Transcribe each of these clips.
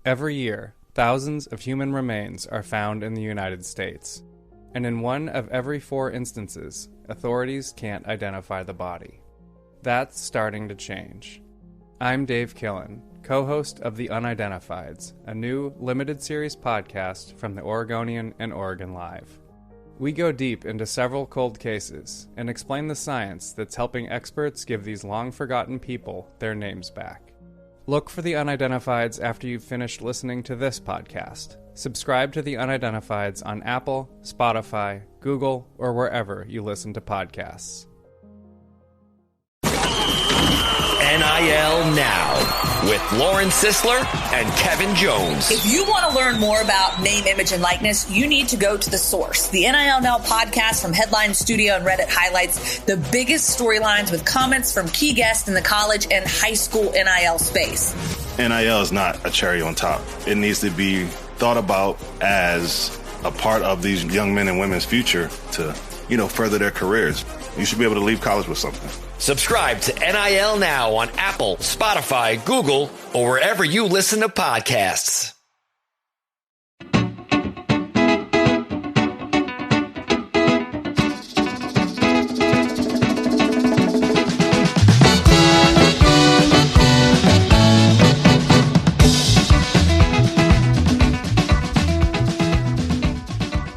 Every year, thousands of human remains are found in the United States, and in one of every 4 instances, authorities can't identify the body. That's starting to change. I'm Dave Killen, co-host of The Unidentifieds, a new limited series podcast from the Oregonian and Oregon Live. We go deep into several cold cases and explain the science that's helping experts give these long-forgotten people their names back. Look for The Unidentifieds after you've finished listening to this podcast. Subscribe to The Unidentifieds on Apple, Spotify, Google, or wherever you listen to podcasts. NIL Now with Lauren Sisler and Kevin Jones. If you want to learn more about name, image, and likeness, you need to go to The Source. The NIL Now podcast from Headline Studio and Reddit highlights the biggest storylines with comments from key guests in the college and high school NIL space. NIL is not a cherry on top. It needs to be thought about as a part of these young men and women's future to, further their careers. You should be able to leave college with something. Subscribe to NIL Now on Apple, Spotify, Google, or wherever you listen to podcasts.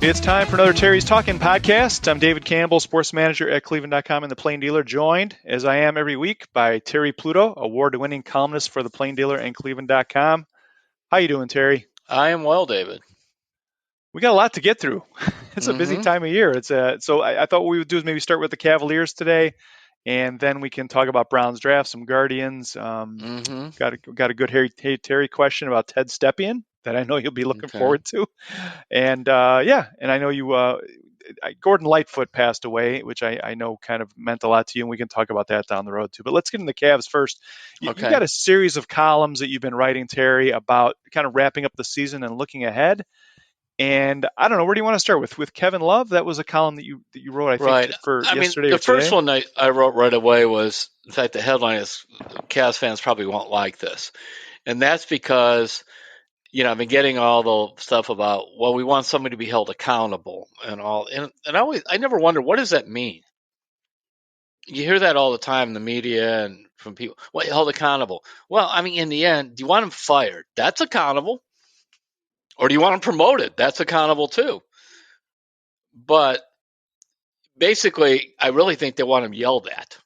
It's time for another Terry's Talkin podcast. I'm David Campbell, sports manager at cleveland.com and the Plain Dealer, joined, as I am every week, by Terry Pluto, award-winning columnist for the Plain Dealer and cleveland.com. How you doing, Terry? I am well, David. We got a lot to get through. It's a busy time of year. So I thought what we would do is maybe start with the Cavaliers today, and then we can talk about Browns draft, some Guardians. Got a good Hey Terry question about Ted Stepien that I know you'll be looking forward to. And and I know you, Gordon Lightfoot passed away, which I know kind of meant a lot to you, and we can talk about that down the road too. But let's get into the Cavs first. You got a series of columns that you've been writing, Terry, about kind of wrapping up the season and looking ahead. And I don't know, where do you want to start with Kevin Love? That was a column that you wrote, I think, for yesterday. The first one I wrote right away was, in fact, the headline is Cavs fans probably won't like this. And that's because I've been getting all the stuff about, well, we want somebody to be held accountable and all. And I never wondered, what does that mean? You hear that all the time in the media and from people. Well, held accountable. Well, I mean, in the end, do you want them fired? That's accountable. Or do you want them promoted? That's accountable too. But basically, I really think they want them yelled at.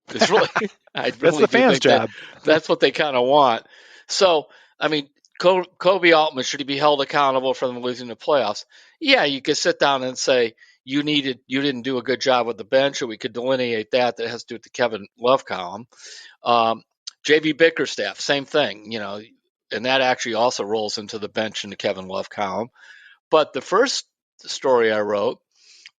It's really, that's the fans' job. That's what they kind of want. So, I mean, Kobe Altman, should he be held accountable for them losing the playoffs? Yeah, you could sit down and say you didn't do a good job with the bench, or we could delineate that. That has to do with the Kevin Love column. JB Bickerstaff, same thing, and that actually also rolls into the bench in the Kevin Love column. But the first story I wrote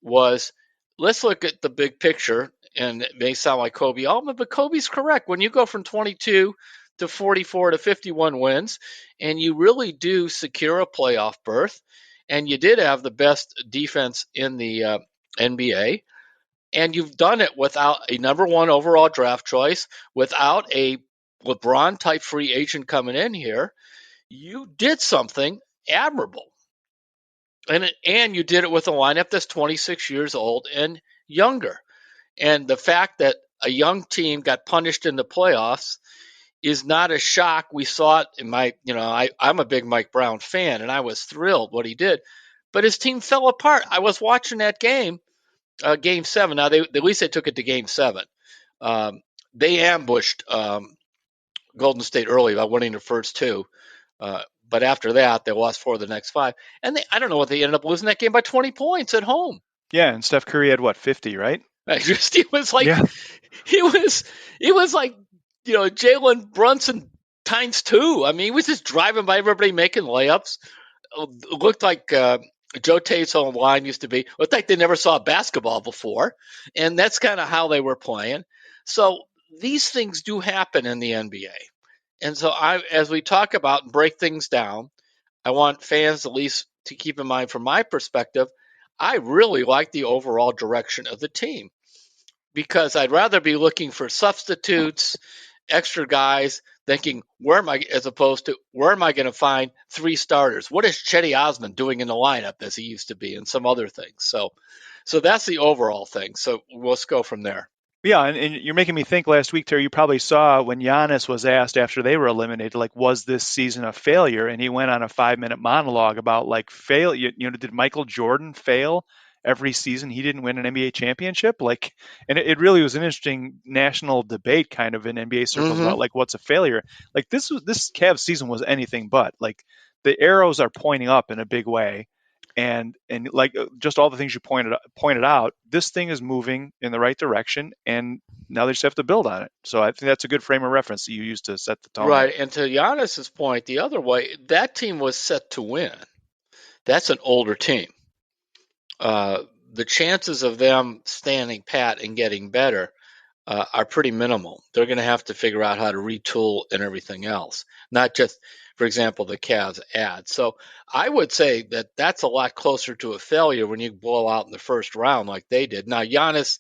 was, let's look at the big picture, and it may sound like Kobe Altman, but Kobe's correct. When you go from 22 to 44 to 51 wins, and you really do secure a playoff berth, and you did have the best defense in the NBA, and you've done it without a number 1 overall draft choice, without a LeBron-type free agent coming in here, you did something admirable. And you did it with a lineup that's 26 years old and younger. And the fact that a young team got punished in the playoffs is not a shock. We saw it in I'm a big Mike Brown fan, and I was thrilled what he did. But his team fell apart. I was watching that game, Game 7. Now, at least they took it to Game 7. They ambushed Golden State early by winning the first 2. But after that, they lost 4 of the next 5. And I don't know what they ended up losing that game by 20 points at home. Yeah, and Steph Curry had, 50, right? It was like, it was like, Jalen Brunson times 2. I mean, he was just driving by everybody making layups. It looked like Joe Tate's own line used to be. It looked like they never saw basketball before. And that's kind of how they were playing. So these things do happen in the NBA. And so as we talk about and break things down, I want fans at least to keep in mind from my perspective, I really like the overall direction of the team, because I'd rather be looking for substitutes, extra guys, thinking, as opposed to where am I going to find 3 starters? What is Chetty Osman doing in the lineup as he used to be, and some other things. So that's the overall thing. So let's go from there. Yeah, and you're making me think. Last week, Terry, you probably saw when Giannis was asked after they were eliminated, like, was this season a failure? And he went on a 5-minute monologue about like did Michael Jordan fail every season he didn't win an NBA championship? Like, and it really was an interesting national debate kind of in NBA circles about like what's a failure. Like this Cavs season was anything but. Like the arrows are pointing up in a big way. And like just all the things you pointed out, this thing is moving in the right direction, and now they just have to build on it. So I think that's a good frame of reference that you used to set the tone. Right, and to Giannis's point, the other way, that team was set to win. That's an older team. The chances of them standing pat and getting better are pretty minimal. They're going to have to figure out how to retool and everything else, not just, for example, the Cavs add. So I would say that that's a lot closer to a failure when you blow out in the first round like they did. Now, Giannis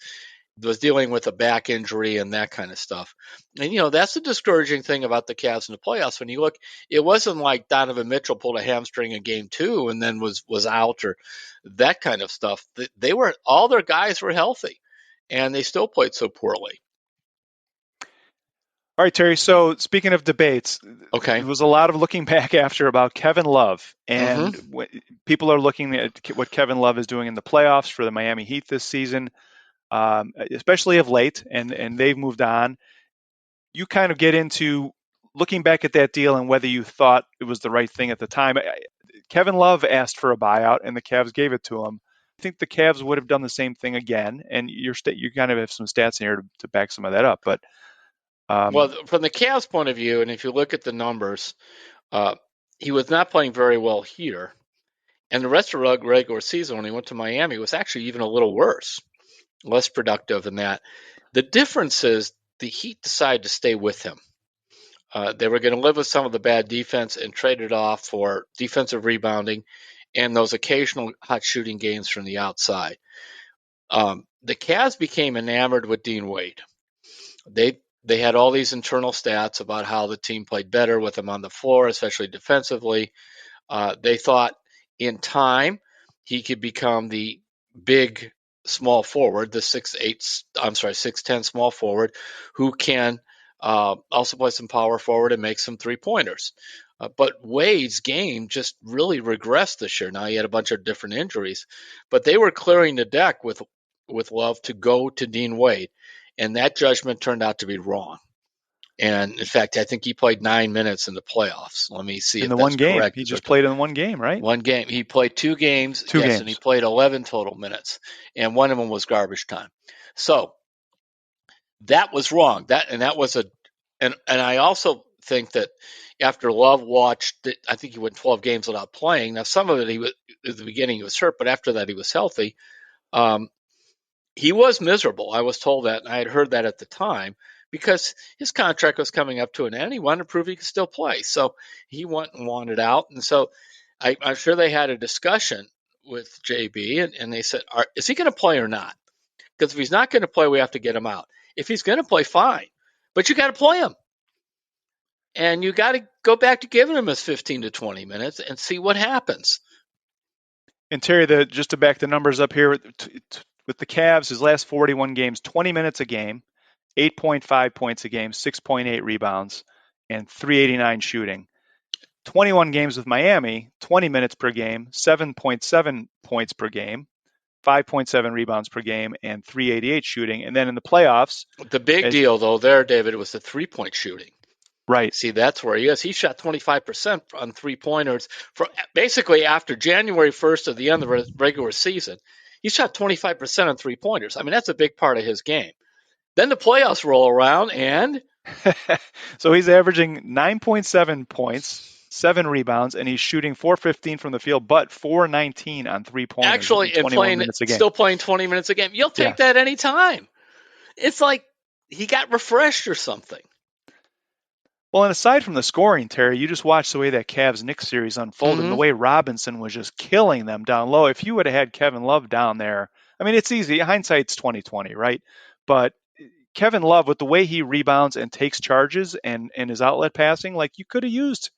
was dealing with a back injury and that kind of stuff. And, that's the discouraging thing about the Cavs in the playoffs. When you look, it wasn't like Donovan Mitchell pulled a hamstring in game 2 and then was out or that kind of stuff. All their guys were healthy, and they still played so poorly. All right, Terry. So speaking of debates, okay, there was a lot of looking back after about Kevin Love, and people are looking at what Kevin Love is doing in the playoffs for the Miami Heat this season, especially of late, and they've moved on. You kind of get into looking back at that deal and whether you thought it was the right thing at the time. Kevin Love asked for a buyout, and the Cavs gave it to him. I think the Cavs would have done the same thing again, and you kind of have some stats in here to back some of that up, but. Well, from the Cavs' point of view, and if you look at the numbers, he was not playing very well here. And the rest of the regular season, when he went to Miami, was actually even a little worse, less productive than that. The difference is the Heat decided to stay with him. They were going to live with some of the bad defense and trade it off for defensive rebounding and those occasional hot shooting games from the outside. The Cavs became enamored with Dean Wade. They had all these internal stats about how the team played better with him on the floor, especially defensively. They thought in time he could become the big small forward, the 6'10" small forward who can also play some power forward and make some 3-pointers. But Wade's game just really regressed this year. Now he had a bunch of different injuries, but they were clearing the deck with Love to go to Dean Wade. And that judgment turned out to be wrong. And in fact, I think he played 9 minutes in the playoffs. Let me see in if the that's one game. correct. He just played in one game, right? One game. He played 2 games. Two games. And he played 11 total minutes. And one of them was garbage time. So that was wrong. And I also think that after Love watched, I think he went 12 games without playing. Now, some of it, at the beginning he was hurt, but after that he was healthy. He was miserable. I was told that, and I had heard that at the time because his contract was coming up to an end. He wanted to prove he could still play. So he went and wanted out. And so I'm sure they had a discussion with JB, and they said, is he going to play or not? Because if he's not going to play, we have to get him out. If he's going to play, fine. But you got to play him. And you got to go back to giving him his 15 to 20 minutes and see what happens. And Terry, just to back the numbers up here, with the Cavs, his last 41 games, 20 minutes a game, 8.5 points a game, 6.8 rebounds, and 389 shooting. 21 games with Miami, 20 minutes per game, 7.7 points per game, 5.7 rebounds per game, and 388 shooting. And then in the playoffs... The big deal, though, there, David, was the 3-point shooting. Right. See, that's where he is. He shot 25% on 3-pointers for basically after January 1st of the end of the regular season. He shot 25% on 3-pointers. I mean, that's a big part of his game. Then the playoffs roll around, and so he's averaging 9.7 points, 7 rebounds, and he's shooting .415 from the field, but .419 on 3-pointers. Actually, still playing 20 minutes a game. You'll take that any time. It's like he got refreshed or something. Well, and aside from the scoring, Terry, you just watched the way that Cavs-Knicks series unfolded and the way Robinson was just killing them down low. If you would have had Kevin Love down there, I mean, it's easy. Hindsight's 20/20, right? But Kevin Love, with the way he rebounds and takes charges and his outlet passing, like you could have used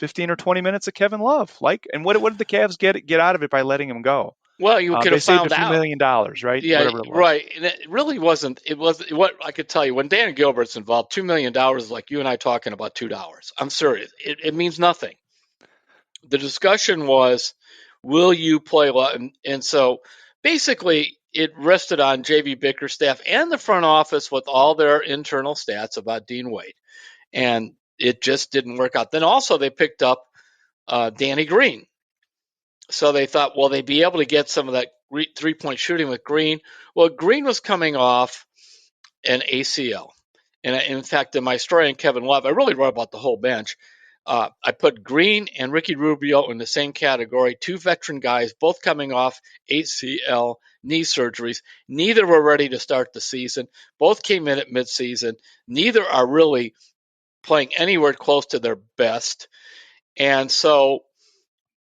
15 or 20 minutes of Kevin Love. And what did the Cavs get out of it by letting him go? Well, you could have saved found a few out. $1 million, right? Yeah, Whatever it was. right. And it really wasn't. It was what I could tell you when Dan Gilbert's involved. $2 million is like you and I talking about $2. I'm serious. It means nothing. The discussion was, will you play? And so basically, it rested on JV Bickerstaff and the front office with all their internal stats about Dean Wade, and it just didn't work out. Then also they picked up Danny Green. So they thought, well, they'd be able to get some of that three-point shooting with Green. Well, Green was coming off an ACL. And in fact, in my story on Kevin Love, I really wrote about the whole bench. I put Green and Ricky Rubio in the same category, two veteran guys, both coming off ACL knee surgeries. Neither were ready to start the season. Both came in at midseason. Neither are really playing anywhere close to their best. And so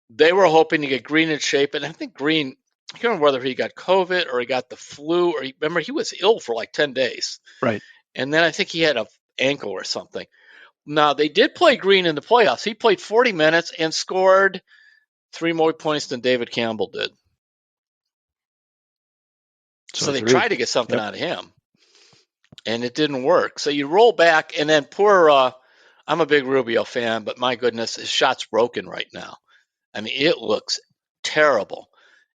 they were hoping to get Green in shape, and I think Green, I can't remember whether he got COVID or he got the flu, or remember he was ill for like 10 days. Right. And then I think he had an ankle or something. Now, they did play Green in the playoffs. He played 40 minutes and scored 3 more points than David Campbell did. So they tried to get something out of him, and it didn't work. So you roll back, and then I'm a big Rubio fan, but my goodness, his shot's broken right now. I mean, it looks terrible.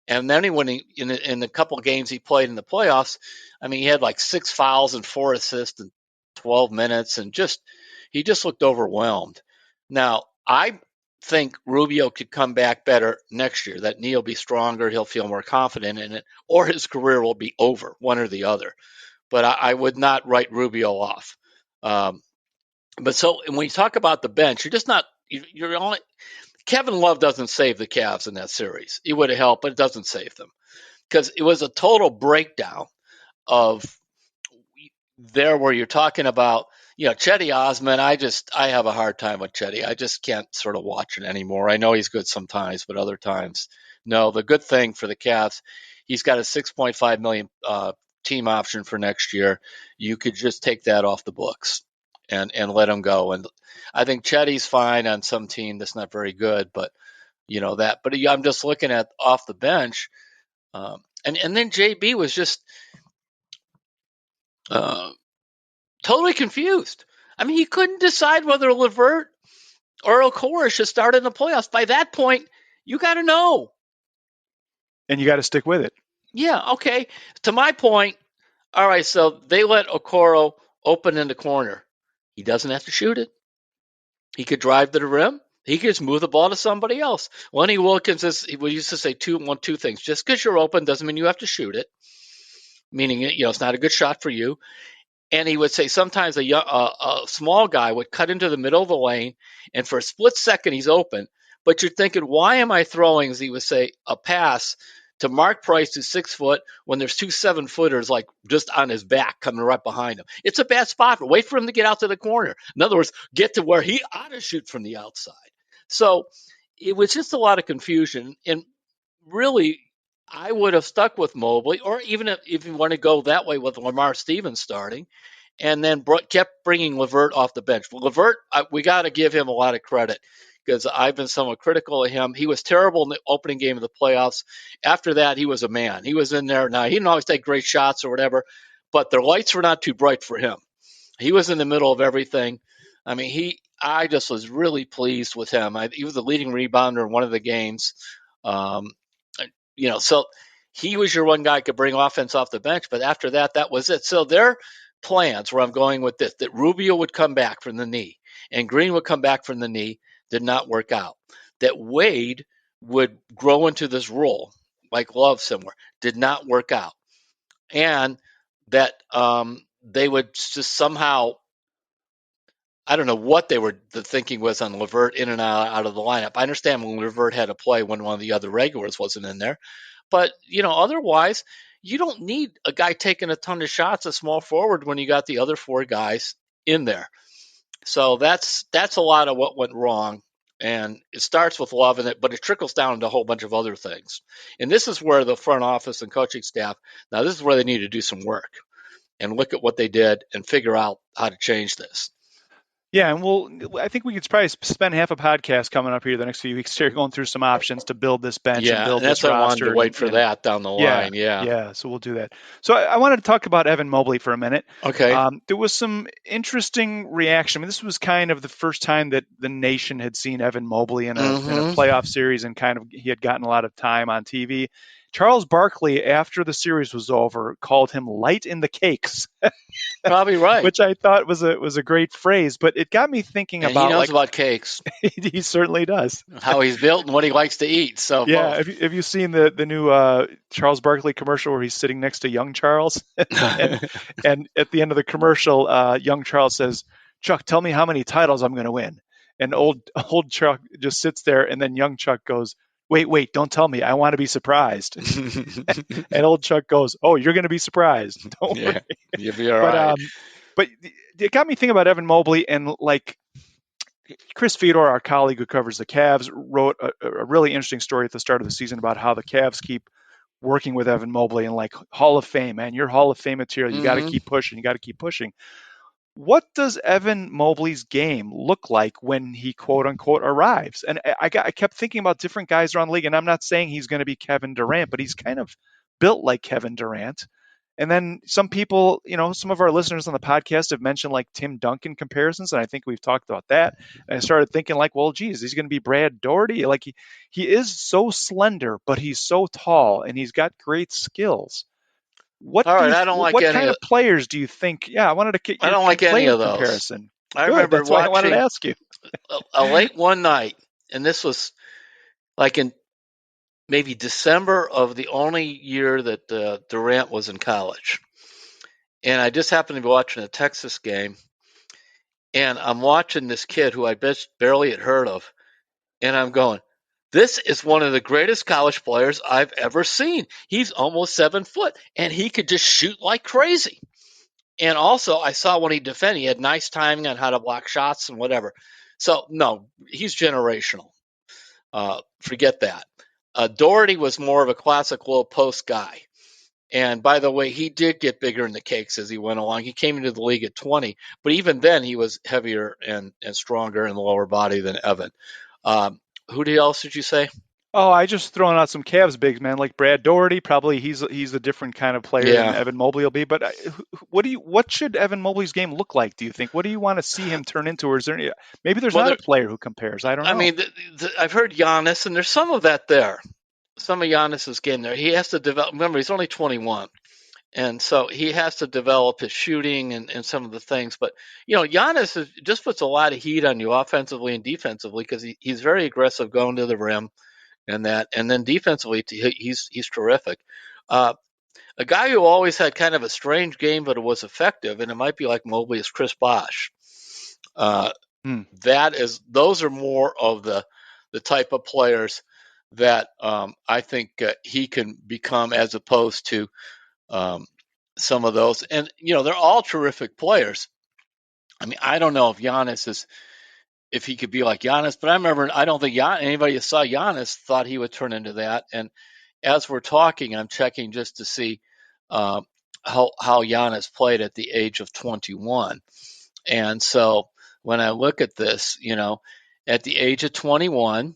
And then in the couple of games he played in the playoffs, I mean, he had like 6 fouls and 4 assists in 12 minutes, and he just looked overwhelmed. Now, I think Rubio could come back better next year. That knee will be stronger. He'll feel more confident in it, or his career will be over, one or the other. But I would not write Rubio off. But so when you talk about the bench, you're just not – you're only – Kevin Love doesn't save the Cavs in that series. It would have helped, but it doesn't save them because it was a total breakdown of there where you're talking about, Chetty Osman. I have a hard time with Chetty. I just can't sort of watch it anymore. I know he's good sometimes, but other times, no. The good thing for the Cavs, he's got a $6.5 million team option for next year. You could just take that off the books and let him go. And I think Chetty's fine on some team that's not very good, but that. But I'm just looking at off the bench, and then JB was just totally confused. I mean, he couldn't decide whether LeVert or Okoro should start in the playoffs. By that point, you got to know, and you got to stick with it. Yeah. Okay. To my point, all right. So they let Okoro open in the corner. He doesn't have to shoot it. He could drive to the rim. He could just move the ball to somebody else. Lenny Wilkins we used to say two things. Just because you're open doesn't mean you have to shoot it, meaning it's not a good shot for you. And he would say sometimes a small guy would cut into the middle of the lane, and for a split second he's open. But you're thinking, why am I throwing, as he would say, a pass to Mark Price, who's 6 foot, when there's 2 7-footers like just on his back coming right behind him? It's a bad spot. But wait for him to get out to the corner. In other words, get to where he ought to shoot from the outside. So it was just a lot of confusion. And really, I would have stuck with Mobley, or even if you want to go that way with Lamar Stevens starting, and then kept bringing LeVert off the bench. LeVert, we got to give him a lot of credit, because I've been somewhat critical of him. He was terrible in the opening game of the playoffs. After that, he was a man. He was in there. Now, he didn't always take great shots or whatever, but the lights were not too bright for him. He was in the middle of everything. I mean, I just was really pleased with him. He was the leading rebounder in one of the games. So he was your one guy who could bring offense off the bench, but after that, that was it. So their plans, where I'm going with this, that Rubio would come back from the knee and Green would come back from the knee, did not work out. That Wade would grow into this role, like Love somewhere, did not work out. And that they would just somehow, I don't know what the thinking was on LeVert in and out of the lineup. I understand when LeVert had to play when one of the other regulars wasn't in there. But, otherwise, you don't need a guy taking a ton of shots, a small forward, when you got the other 4 guys in there. So that's a lot of what went wrong. And it starts with Love in it, but it trickles down into a whole bunch of other things. And this is where the front office and coaching staff, now this is where they need to do some work. and look at what they did and figure out how to change this. Yeah, and I think we could probably spend half a podcast coming up here the next few weeks here going through some options to build this bench and build that's this I wanted roster. to wait for that down the line. Yeah. So we'll do that. So I wanted to talk about Evan Mobley for a minute. Okay. There was some interesting reaction. I mean, this was kind of the first time that the nation had seen Evan Mobley in a playoff series, and kind of he had gotten a lot of time on TV. Charles Barkley, after the series was over, called him light in the cakes. Probably right. Which I thought was a great phrase, but it got me thinking and about. He knows about cakes. He certainly does. How he's built and what he likes to eat. So yeah, have you seen the new Charles Barkley commercial where he's sitting next to young Charles, and at the end of the commercial, young Charles says, "Chuck, tell me how many titles I'm going to win." And old Chuck just sits there, and then young Chuck goes, Wait, don't tell me. I want to be surprised. And old Chuck goes, "Oh, you're going to be surprised. Don't worry." You'll be all right. But it got me thinking about Evan Mobley, and like Chris Fedor, our colleague who covers the Cavs, wrote a really interesting story at the start of the season about how the Cavs keep working with Evan Mobley and like Hall of Fame, man, you're Hall of Fame material. You got to keep pushing. You got to keep pushing. What does Evan Mobley's game look like when he quote unquote arrives? And I kept thinking about different guys around the league, and I'm not saying he's going to be Kevin Durant, but he's kind of built like Kevin Durant. And then some people, some of our listeners on the podcast have mentioned like Tim Duncan comparisons, and I think we've talked about that. And I started thinking like, well, geez, he's going to be Brad Daugherty. Like he is so slender, but he's so tall, and he's got great skills. What kind of players do you think? Yeah, I wanted to get your I don't like any of those. Comparison. I remember that's why I wanted to ask you. a late one night, and this was like in maybe December of the only year that Durant was in college. And I just happened to be watching a Texas game, and I'm watching this kid who I barely had heard of, and I'm going, this is one of the greatest college players I've ever seen. He's almost 7 foot, and he could just shoot like crazy. And also, I saw when he defended, he had nice timing on how to block shots and whatever. So, no, he's generational. Forget that. Daugherty was more of a classic low post guy. And by the way, he did get bigger in the cakes as he went along. He came into the league at 20, but even then he was heavier and stronger in the lower body than Evan. Who else did you say? Oh, I just throwing out some Cavs bigs, man, like Brad Daugherty. Probably he's a different kind of player than Evan Mobley will be. But what should Evan Mobley's game look like? Do you think? What do you want to see him turn into? Or is there maybe there's not a player who compares? I don't know. I mean, I've heard Giannis, and there's some of that there. Some of Giannis's game there. He has to develop. Remember, he's only 21. And so he has to develop his shooting and some of the things. But, Giannis just puts a lot of heat on you offensively and defensively because he's very aggressive going to the rim and that. And then defensively, he's terrific. A guy who always had kind of a strange game, but it was effective, and it might be like Mobley, is Chris Bosh. Those are more of the type of players that I think he can become as opposed to some of those. And, they're all terrific players. I mean, I don't know if he could be like Giannis, but I don't think anybody who saw Giannis thought he would turn into that. And as we're talking, I'm checking just to see how Giannis played at the age of 21. And so when I look at this, at the age of 21,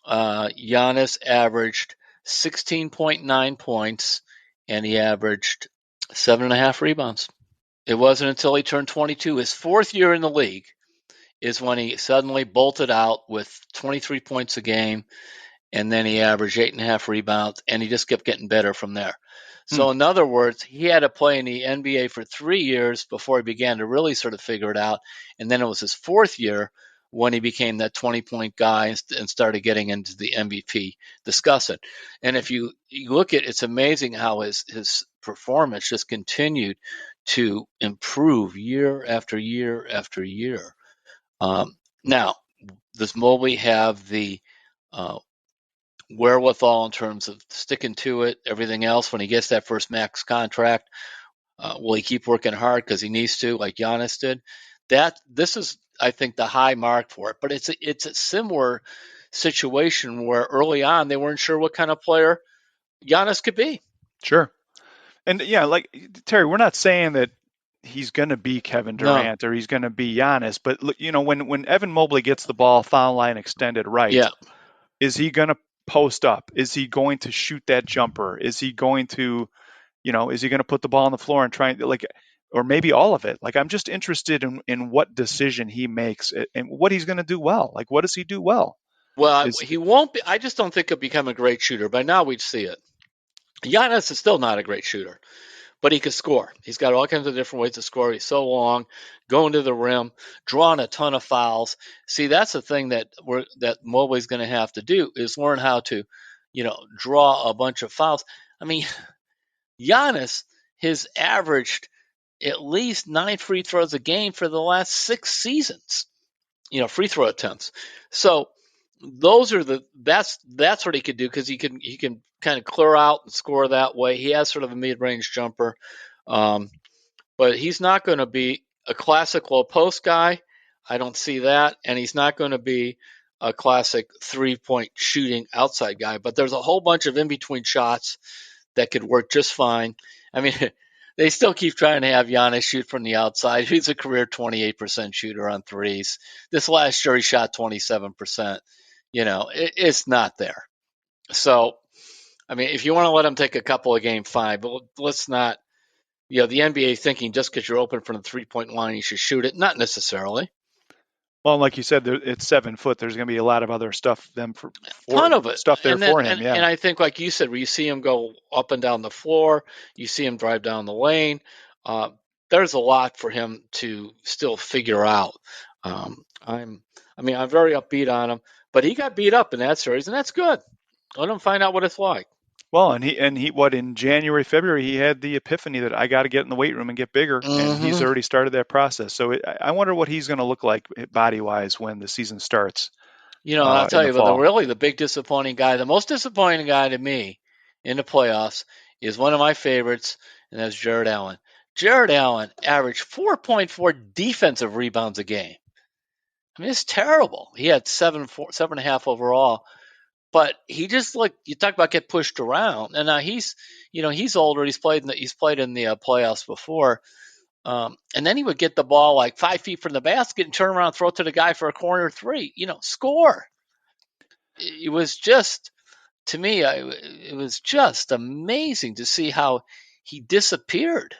Giannis averaged 16.9 points, and he averaged 7.5 rebounds. It wasn't until he turned 22, his fourth year in the league, is when he suddenly bolted out with 23 points a game, and then he averaged 8.5 rebounds, and he just kept getting better from there. So in other words, he had to play in the NBA for 3 years before he began to really sort of figure it out, and then it was his fourth year when he became that 20-point guy and started getting into the MVP discussion. And if you look at, it's amazing how his performance just continued to improve year after year after year. Now, does Mobley have the wherewithal in terms of sticking to it, everything else, when he gets that first max contract? Will he keep working hard because he needs to, like Giannis did? This is, I think, the high mark for it. But it's a similar situation where early on they weren't sure what kind of player Giannis could be. Sure. And yeah, like Terry, we're not saying that he's going to be Kevin No. Durant or he's going to be Giannis, but look, when Evan Mobley gets the ball foul line extended right, Yeah. is he going to post up? Is he going to shoot that jumper? Is he going to, is he going to put the ball on the floor and try and or maybe all of it? Like, I'm just interested in what decision he makes and what he's going to do well. Like, what does he do well? Well, he won't be. I just don't think he'll become a great shooter. By now, we'd see it. Giannis is still not a great shooter, but he can score. He's got all kinds of different ways to score. He's so long, going to the rim, drawing a ton of fouls. See, that's the thing that Mobley's going to have to do is learn how to, draw a bunch of fouls. I mean, Giannis has averaged at least 9 free throws a game for the last 6 seasons. Free throw attempts. So those are that's what he could do because he can kind of clear out and score that way. He has sort of a mid-range jumper, but he's not going to be a classic low post guy. I don't see that, and he's not going to be a classic 3-point shooting outside guy. But there's a whole bunch of in-between shots that could work just fine. I mean, they still keep trying to have Giannis shoot from the outside. He's a career 28% shooter on threes. This last year he shot 27%. It's not there. So, I mean, if you want to let him take a couple of game, fine, but let's not, the NBA thinking just because you're open from the 3-point line, you should shoot it. Not necessarily. Well, like you said, it's 7 foot. There's going to be a lot of other stuff Ton of it. Stuff there for him. And I think, like you said, where you see him go up and down the floor, you see him drive down the lane. There's a lot for him to still figure out. I'm very upbeat on him, but he got beat up in that series, and that's good. Let him find out what it's like. Well, and he in January, February, he had the epiphany that I got to get in the weight room and get bigger, and he's already started that process. So I wonder what he's going to look like body-wise when the season starts. I'll tell you, the big disappointing guy, the most disappointing guy to me in the playoffs is one of my favorites, and that's Jared Allen. Jared Allen averaged 4.4 defensive rebounds a game. I mean, it's terrible. He had 7.5 overall. But he just you talk about get pushed around, and now he's older. He's played in the playoffs before, and then he would get the ball 5 feet from the basket and turn around, throw it to the guy for a corner 3. Score. It was just, to me, it was just amazing to see how he disappeared.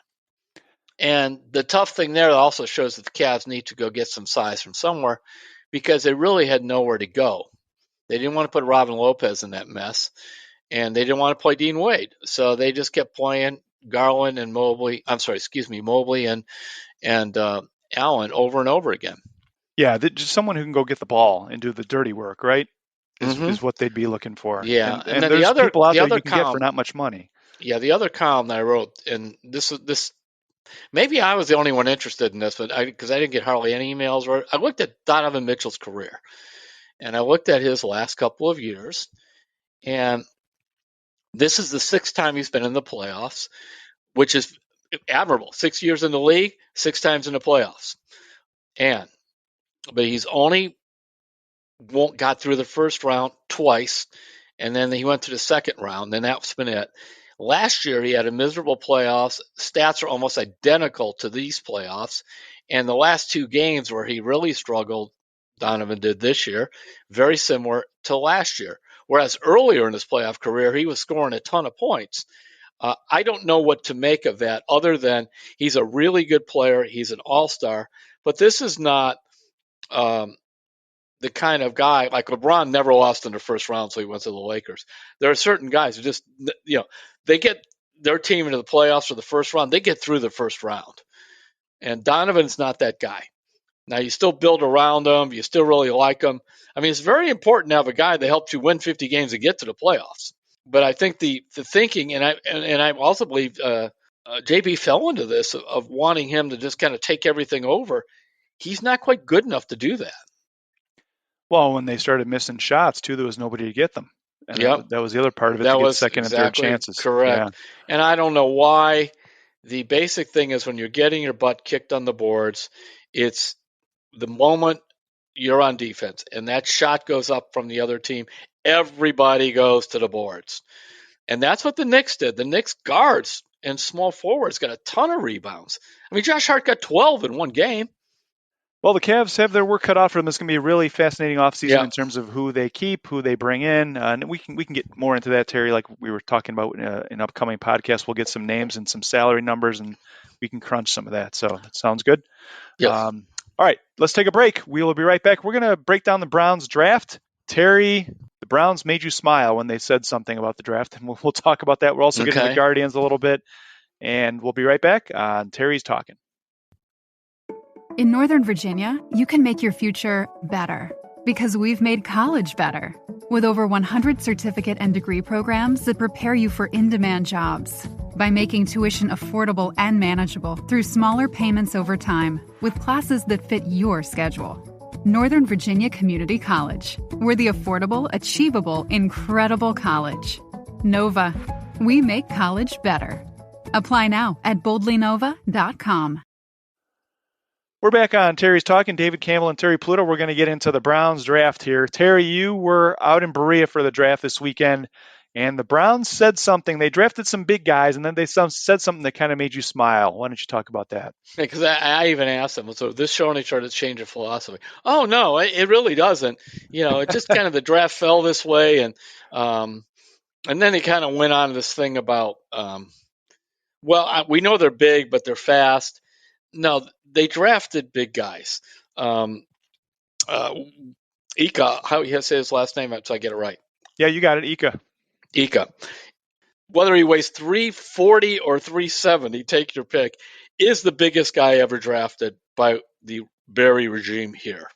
And the tough thing there also shows that the Cavs need to go get some size from somewhere because they really had nowhere to go. They didn't want to put Robin Lopez in that mess, and they didn't want to play Dean Wade. So they just kept playing Garland and Mobley. Mobley and Allen over and over again. Yeah, just someone who can go get the ball and do the dirty work, right? Is what they'd be looking for. Yeah, and then there's people out there you can get for not much money. Yeah, the other column that I wrote, and this maybe I was the only one interested in this, but because I didn't get hardly any emails. I looked at Donovan Mitchell's career. And I looked at his last couple of years, and this is the 6th time he's been in the playoffs, which is admirable. 6 years in the league, 6 times in the playoffs. But he's only got through the first round twice, and then he went to the second round, and that's been it. Last year, he had a miserable playoffs. Stats are almost identical to these playoffs. And the last 2 games where he really struggled, Donovan did this year, very similar to last year. Whereas earlier in his playoff career, he was scoring a ton of points. I don't know what to make of that other than he's a really good player. He's an all-star. But this is not the kind of guy, like LeBron never lost in the first round, so he went to the Lakers. There are certain guys who just, they get their team into the playoffs for the first round. They get through the first round. And Donovan's not that guy. Now, you still build around him. You still really like him. I mean, it's very important to have a guy that helps you win 50 games and get to the playoffs. But I think the thinking, and I also believe JB fell into this of wanting him to just kind of take everything over. He's not quite good enough to do that. Well, when they started missing shots, too, there was nobody to get them. And that was the other part of it, that to was get second and third chances. Correct. Yeah. And I don't know why. The basic thing is when you're getting your butt kicked on the boards, it's the moment you're on defense and that shot goes up from the other team, everybody goes to the boards. And that's what the Knicks did. The Knicks guards and small forwards got a ton of rebounds. I mean, Josh Hart got 12 in one game. Well, the Cavs have their work cut out for them. It's going to be a really fascinating offseason in terms of who they keep, who they bring in. And we can get more into that, Terry, like we were talking about in upcoming podcasts. We'll get some names and some salary numbers, and we can crunch some of that. So that sounds good. Yep. All right, let's take a break. We will be right back. We're going to break down the Browns draft. Terry, the Browns made you smile when they said something about the draft, and we'll talk about that. We're also getting the Guardians a little bit, and we'll be right back on Terry's Talkin'. In Northern Virginia, you can make your future better because we've made college better. With over 100 certificate and degree programs that prepare you for in-demand jobs. By making tuition affordable and manageable through smaller payments over time with classes that fit your schedule. Northern Virginia Community College. We're the affordable, achievable, incredible college. Nova. We make college better. Apply now at boldlynova.com. We're back on Terry's Talkin'. David Campbell and Terry Pluto. We're going to get into the Browns draft here. Terry, you were out in Berea for the draft this weekend, and the Browns said something. They drafted some big guys, and then they said something that kind of made you smile. Why don't you talk about that? Because I even asked them, so this show only started to change your philosophy. Oh, no, it really doesn't. It just kind of the draft fell this way, and then he kind of went on this thing about, we know they're big, but they're fast. No, they drafted big guys. Ika, how you say his last name so I get it right? Yeah, you got it, Ika. Ika. Whether he weighs 340 or 370, take your pick, is the biggest guy ever drafted by the Barry regime here.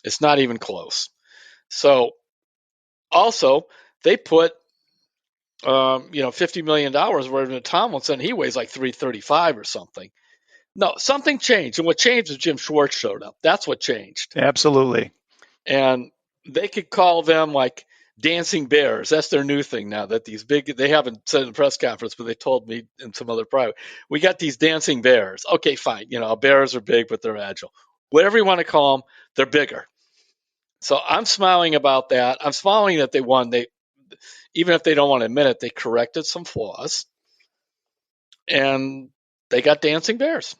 It's not even close. So, also, they put $50 million worth into Tomlinson. He weighs like 335 or something. No, something changed. And what changed is Jim Schwartz showed up. That's what changed. Absolutely. And they could call them like dancing bears. That's their new thing now, that these big, they haven't said in a press conference, but they told me in some other private, we got these dancing bears. Okay, fine. Bears are big, but they're agile. Whatever you want to call them, they're bigger. So I'm smiling about that. I'm smiling that they won. Even if they don't want to admit it, they corrected some flaws. And they got dancing bears.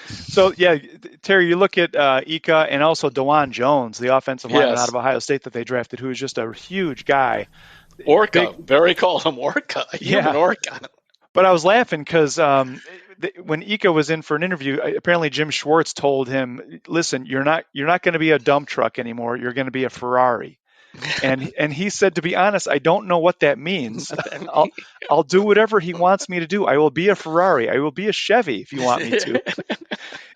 So, yeah, Terry, you look at Ika and also DeJuan Jones, the offensive lineman out of Ohio State that they drafted, who is just a huge guy. Orca. Barry called him Orca. Human Orca. But I was laughing because when Ika was in for an interview, apparently Jim Schwartz told him, listen, you're not going to be a dump truck anymore. You're going to be a Ferrari. And he said, to be honest, I don't know what that means. I'll do whatever he wants me to do. I will be a Ferrari. I will be a Chevy if you want me to.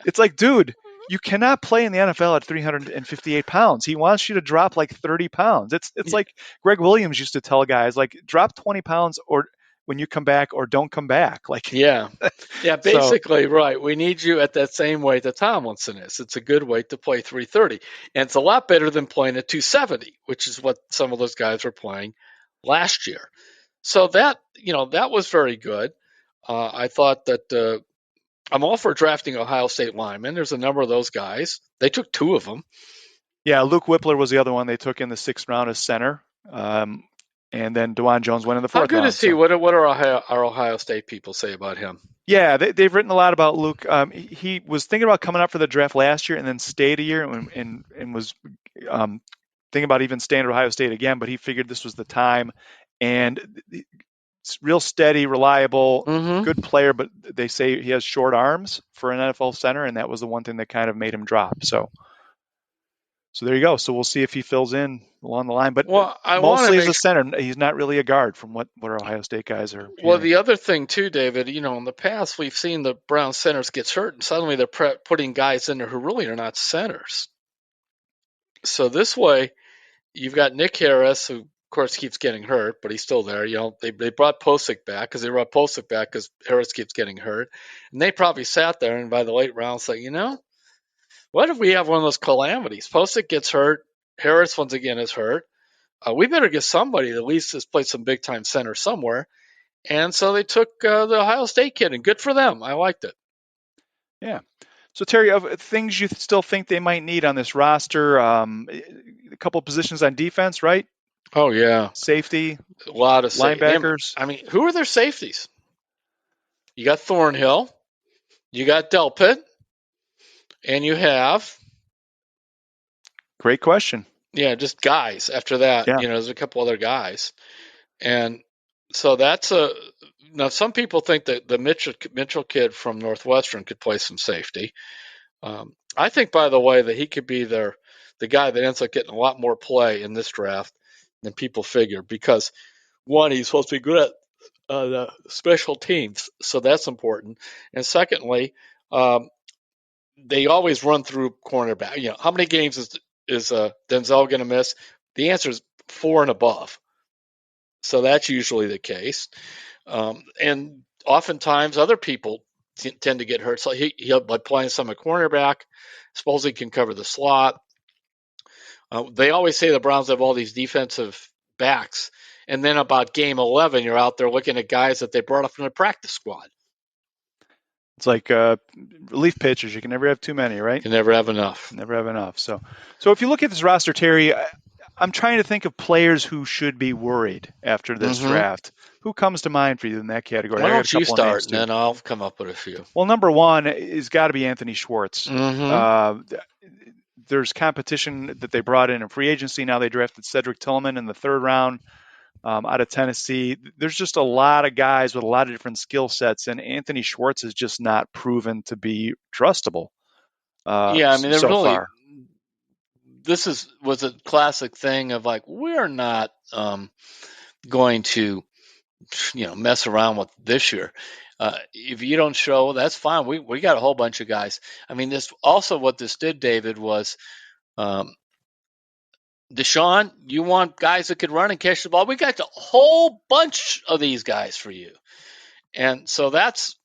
It's like, dude, you cannot play in the NFL at 358 pounds. He wants you to drop like 30 pounds. It's like Greg Williams used to tell guys, like, drop 20 pounds or when you come back or don't come back. Like, yeah, basically, right. We need you at that same weight that Tomlinson is. It's a good weight to play 330. And it's a lot better than playing at 270, which is what some of those guys were playing last year. So that was very good. I thought that I'm all for drafting Ohio State linemen. There's a number of those guys. They took two of them. Yeah, Luke Whippler was the other one they took in the 6th round as center. And then DeJuan Jones went in the 4th round. How good is he? What are our Ohio State people say about him? Yeah, they've written a lot about Luke. He was thinking about coming up for the draft last year and then stayed a year and was thinking about even staying at Ohio State again, but he figured this was the time. And it's real steady, reliable, good player, but they say he has short arms for an NFL center, and that was the one thing that kind of made him drop. So there you go. So we'll see if he fills in along the line. But mostly as a center, he's not really a guard from what our Ohio State guys are. Well, the other thing too, David, in the past we've seen the Brown centers get hurt, and suddenly they're putting guys in there who really are not centers. So this way, you've got Nick Harris, who of course keeps getting hurt, but he's still there. They brought Posick back because Harris keeps getting hurt, and they probably sat there and by the late round say, what if we have one of those calamities? Posick gets hurt. Harris, once again, is hurt. We better get somebody that at least has played some big-time center somewhere. And so they took the Ohio State kid, and good for them. I liked it. Yeah. So, Terry, of things you still think they might need on this roster, a couple of positions on defense, right? Oh, yeah. Safety. A lot of linebackers. Who are their safeties? You got Thornhill, you got Delpit, and you have. Great question. Yeah, just guys. After that, Yeah. there's a couple other guys, and so that's now. Some people think that the Mitchell kid from Northwestern could play some safety. I think, by the way, that he could be the guy that ends up getting a lot more play in this draft than people figure, because one, he's supposed to be good at the special teams, so that's important, and secondly, they always run through cornerback. How many games is Denzel going to miss? The answer is 4 and above. So that's usually the case. And oftentimes other people tend to get hurt. So he'll by playing some at cornerback. Suppose he can cover the slot. They always say the Browns have all these defensive backs. And then about game 11, you're out there looking at guys that they brought up from the practice squad. It's like relief pitchers. You can never have too many, right? You can never have enough. Never have enough. So if you look at this roster, Terry, I'm trying to think of players who should be worried after this draft. Who comes to mind for you in that category? Why don't you start, and then I'll come up with a few. Well, number one is got to be Anthony Schwartz. There's competition that they brought in free agency. Now they drafted Cedric Tillman in the 3rd round out of Tennessee. There's just a lot of guys with a lot of different skill sets, and Anthony Schwartz is just not proven to be trustable. So far. This was a classic thing of like, we're not going to mess around with this year. If you don't show, that's fine. We got a whole bunch of guys. I mean, this also what this did, David, was Deshaun, you want guys that could run and catch the ball? We got a whole bunch of these guys for you. And so that's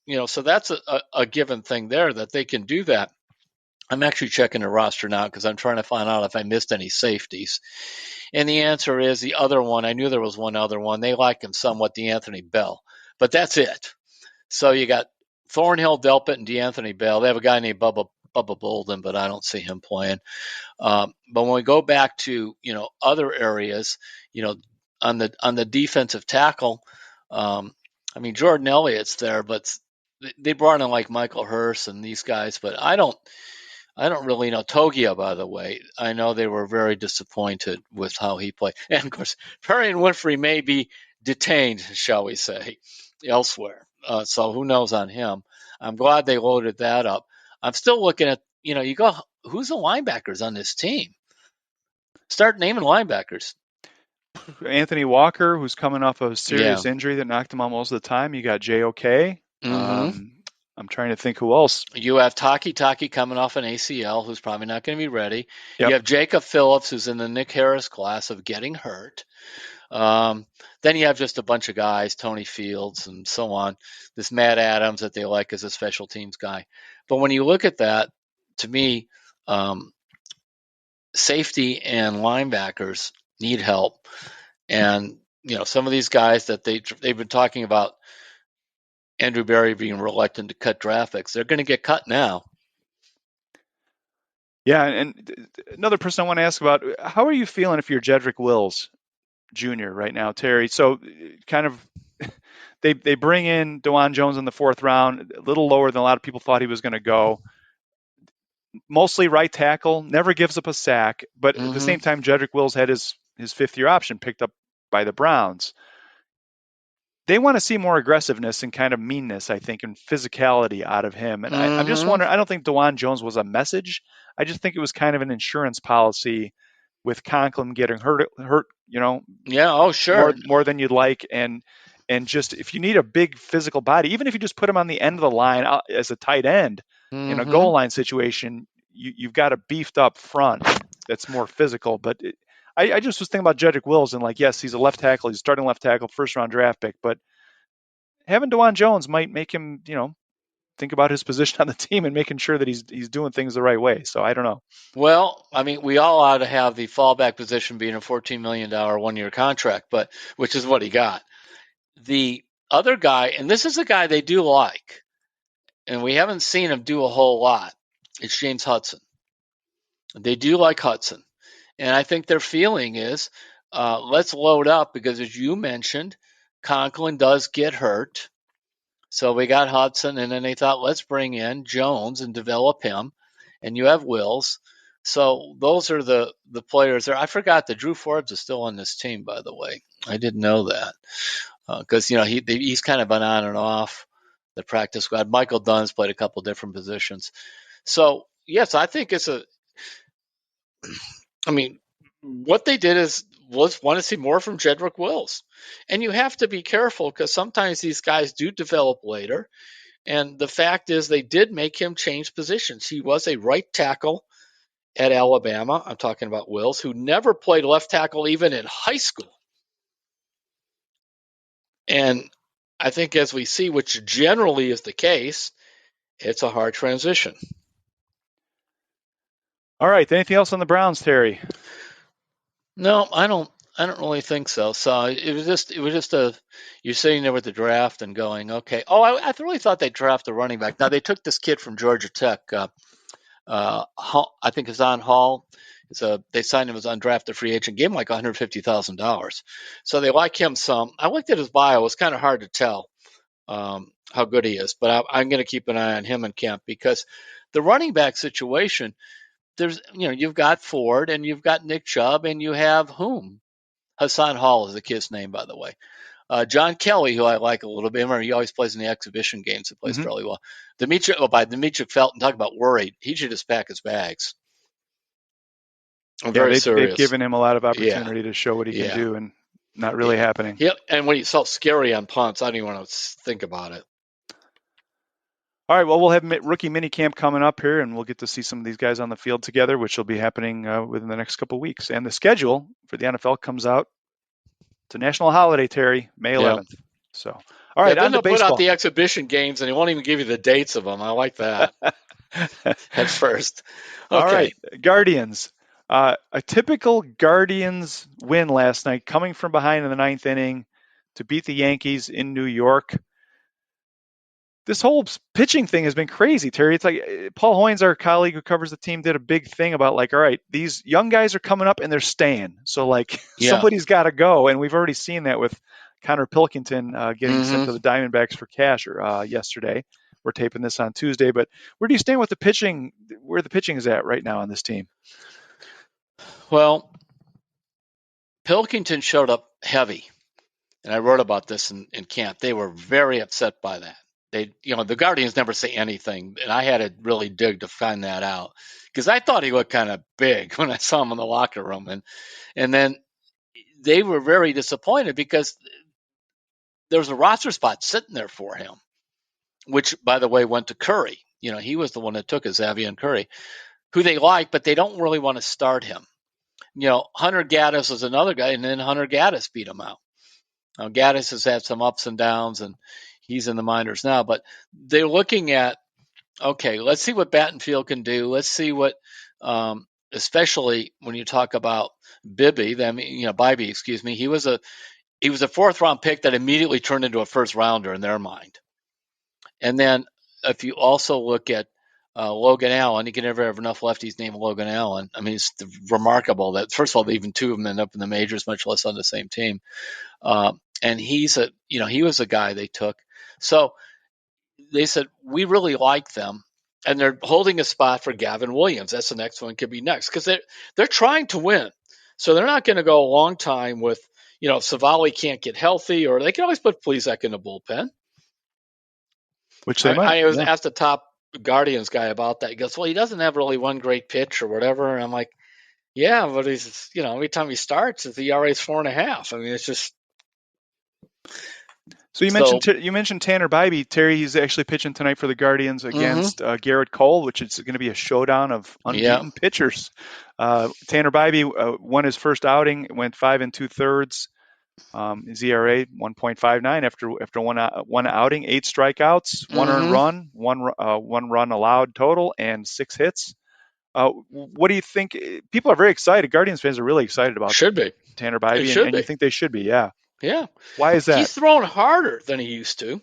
a given thing there that they can do that. I'm actually checking the roster now because I'm trying to find out if I missed any safeties. And the answer is the other one. I knew there was one other one. They like him somewhat, DeAnthony Bell. But that's it. So you got Thornhill, Delpit, and DeAnthony Bell. They have a guy named Bubba Bolden, but I don't see him playing. But when we go back to other areas, on the defensive tackle, I mean Jordan Elliott's there, but they brought in like Michael Hurst and these guys, but I don't really know. Togia, by the way, I know they were very disappointed with how he played. And, of course, Perrion Winfrey may be detained, shall we say, elsewhere. So who knows on him. I'm glad they loaded that up. I'm still looking at, you go, who's the linebackers on this team? Start naming linebackers. Anthony Walker, who's coming off a serious injury that knocked him out most of the time. You got J.O.K. I'm trying to think who else. You have Taki coming off an ACL, who's probably not going to be ready. Yep. You have Jacob Phillips, who's in the Nick Harris class of getting hurt. Then you have just a bunch of guys, Tony Fields and so on. This Matt Adams that they like as a special teams guy. But when you look at that, to me, safety and linebackers need help. And, some of these guys that they've been talking about, Andrew Berry being reluctant to cut draft picks, they're going to get cut now. Yeah, and another person I want to ask about, how are you feeling if you're Jedrick Wills Jr. right now, Terry? So kind of they bring in DeJuan Jones in the 4th round, a little lower than a lot of people thought he was going to go. Mostly right tackle, never gives up a sack, but at the same time, Jedrick Wills had his 5th-year option picked up by the Browns. They want to see more aggressiveness and kind of meanness, I think, and physicality out of him. And I'm just wondering, I don't think DeJuan Jones was a message. I just think it was kind of an insurance policy with Conklin getting hurt, Yeah, oh, sure. More than you'd like. And just if you need a big physical body, even if you just put him on the end of the line as a tight end in a goal line situation, you've got a beefed up front that's more physical. But I just was thinking about Jedrick Wills and yes, he's a left tackle. He's starting left tackle, 1st-round draft pick. But having DeJuan Jones might make him, think about his position on the team and making sure that he's doing things the right way. So I don't know. Well, I mean, we all ought to have the fallback position being a $14 million 1-year contract, but which is what he got. The other guy, and this is a guy they do like, and we haven't seen him do a whole lot, it's James Hudson. They do like Hudson. And I think their feeling is, let's load up because, as you mentioned, Conklin does get hurt. So we got Hudson, and then they thought, let's bring in Jones and develop him. And you have Wills. So those are the players there. I forgot that Drew Forbes is still on this team, by the way. I didn't know that because he's kind of been on and off the practice squad. Michael Dunn's played a couple different positions. So yes, I think what they did was want to see more from Jedrick Wills. And you have to be careful because sometimes these guys do develop later. And the fact is they did make him change positions. He was a right tackle at Alabama. I'm talking about Wills, who never played left tackle even in high school. And I think as we see, which generally is the case, it's a hard transition. All right. Anything else on the Browns, Terry? No, I don't really think so. So it was just you're sitting there with the draft and going, okay. Oh, I really thought they'd draft a running back. Now they took this kid from Georgia Tech. I think Hassan Hall. They signed him as undrafted free agent, gave him like $150,000. So they like him some. I looked at his bio. It was kind of hard to tell how good he is, but I'm going to keep an eye on him in camp because the running back situation, you've got Ford and you've got Nick Chubb and you have whom? Hassan Hall is the kid's name, by the way. John Kelly, who I like a little bit. Remember, he always plays in the exhibition games. He plays fairly well. Demetric Felton, talk about worried. He should just pack his bags. I'm very serious. They've given him a lot of opportunity to show what he can do, and not really happening. Yep. And when he's so scary on punts, I don't even want to think about it. All right, well, we'll have rookie minicamp coming up here, and we'll get to see some of these guys on the field together, which will be happening within the next couple of weeks. And the schedule for the NFL comes out. It's a national holiday, Terry, May 11th. Yeah. So, all right, then on to they'll baseball. put out the exhibition games, and he won't even give you the dates of them. I like that at first. Okay. All right, Guardians. A typical Guardians win last night, coming from behind in the ninth inning to beat the Yankees in New York. This whole pitching thing has been crazy, Terry. It's like Paul Hoynes, our colleague who covers the team, did a big thing about all right, these young guys are coming up and they're staying. So somebody's got to go. And we've already seen that with Connor Pilkington getting sent to the Diamondbacks for cash yesterday. We're taping this on Tuesday, but where do you stand with the pitching, where the pitching is at right now on this team? Well, Pilkington showed up heavy, and I wrote about this in camp. They were very upset by that. The Guardians never say anything, and I had to really dig to find that out because I thought he looked kind of big when I saw him in the locker room, and then they were very disappointed because there was a roster spot sitting there for him, which, by the way, went to Curry. He was the one that took it, Xavier Curry, who they like, but they don't really want to start him. Hunter Gaddis was another guy, and then Hunter Gaddis beat him out. Now, Gaddis has had some ups and downs, and he's in the minors now. But they're looking at, okay, let's see what Battenfield can do. Let's see what, especially when you talk about Bibby, excuse me. He was a fourth-round pick that immediately turned into a first-rounder in their mind. And then if you also look at Logan Allen, you can never have enough lefties named Logan Allen. I mean, it's remarkable that, first of all, even two of them end up in the majors, much less on the same team. And he was a guy they took. So they said, we really like them. And they're holding a spot for Gavin Williams. That's the next one, could be next. Because they're trying to win. So they're not going to go a long time with, Savali can't get healthy, or they can always put Plesac in the bullpen. Which they might. I was asked the top Guardians guy about that. He goes, well, he doesn't have really one great pitch or whatever. And I'm like, yeah, but he's, every time he starts, his ERA is 4.5. I mean, it's just. So you mentioned Tanner Bybee. Terry, he's actually pitching tonight for the Guardians against Garrett Cole, which is going to be a showdown of unbeaten pitchers. Tanner Bybee won his first outing, went 5 2/3. His ERA 1.59 after one outing, 8 strikeouts, 1 earned run, one run allowed total, and 6 hits. What do you think? People are very excited. Guardians fans are really excited about Tanner Bybee, and you think they should be, yeah. Yeah. Why is that? He's thrown harder than he used to.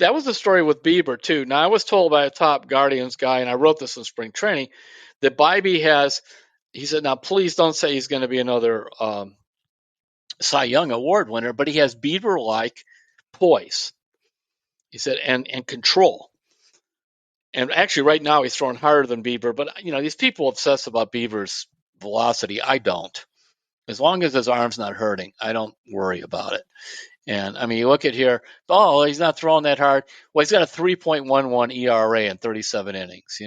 That was the story with Bieber, too. Now, I was told by a top Guardians guy, and I wrote this in spring training, that Bybee he said, now please don't say he's going to be another Cy Young Award winner, but he has Bieber-like poise. He said, and control. And actually, right now he's throwing harder than Bieber. But these people obsess about Bieber's velocity. I don't. As long as his arm's not hurting, I don't worry about it. And I mean, you look at here. Oh, he's not throwing that hard. Well, he's got a 3.11 ERA in 37 innings.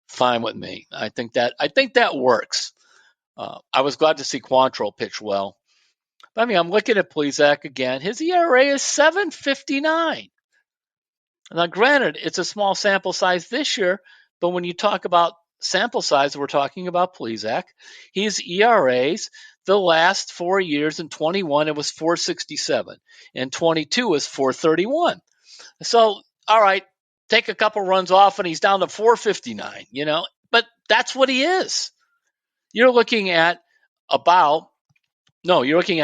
Fine with me. I think that works. I was glad to see Quantrill pitch well. But I mean, I'm looking at Plesac again. His ERA is 7.59. Now, granted, it's a small sample size this year, but when you talk about sample size, we're talking about Plesac. His ERAs the last 4 years, in 21 it was 4.67, and 22 was 4.31. So, all right, take a couple runs off and he's down to 4.59. But that's what he is. You're looking at